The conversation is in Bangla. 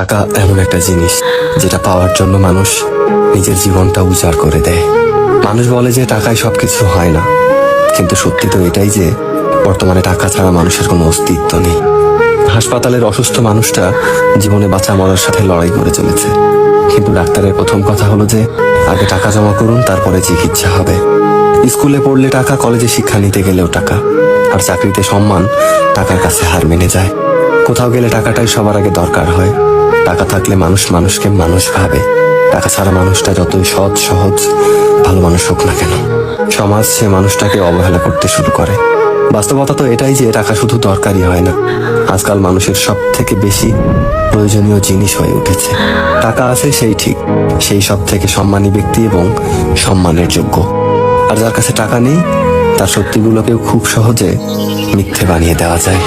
টাকা এমন একটা জিনিস যেটা পাওয়ার জন্য মানুষ নিজের জীবনটা উজাড় করে দেয়। মানুষ বলে যে টাকায় সবকিছু হয় না, কিন্তু সত্যি তো এটাই যে বর্তমানে টাকা ছাড়া মানুষের কোনো অস্তিত্ব নেই। হাসপাতালের অসুস্থ মানুষটা জীবনে বাঁচা মরার সাথে লড়াই করে চলেছে, কিন্তু ডাক্তারের প্রথম কথা হলো যে আগে টাকা জমা করুন, তারপরে চিকিৎসা হবে। স্কুলে পড়লে টাকা, কলেজে শিক্ষা নিতে গেলেও টাকা, আর চাকরিতে সম্মান টাকার কাছে হার মেনে যায়। কোথাও গেলে টাকাটাই সবার আগে দরকার হয়। টাকা থাকলে মানুষ মানুষকে মানুষ ভাবে। টাকা ছাড়া মানুষটা যতই সৎ সহজ ভালো মানুষ হোক না কেন, সমাজ সে মানুষটাকে অবহেলা করতে শুরু করে। বাস্তবতা তো এটাই যে টাকা শুধু দরকারই হয় না, আজকাল মানুষের সব থেকে বেশি প্রয়োজনীয় জিনিস হয়ে উঠেছে। টাকা আছে সেই ঠিক, সেই সব থেকে সম্মানী ব্যক্তি এবং সম্মানের যোগ্য। আর যার কাছে টাকা নেই, তার সত্যিগুলোকেও খুব সহজে মিথ্যে বানিয়ে দেওয়া যায়।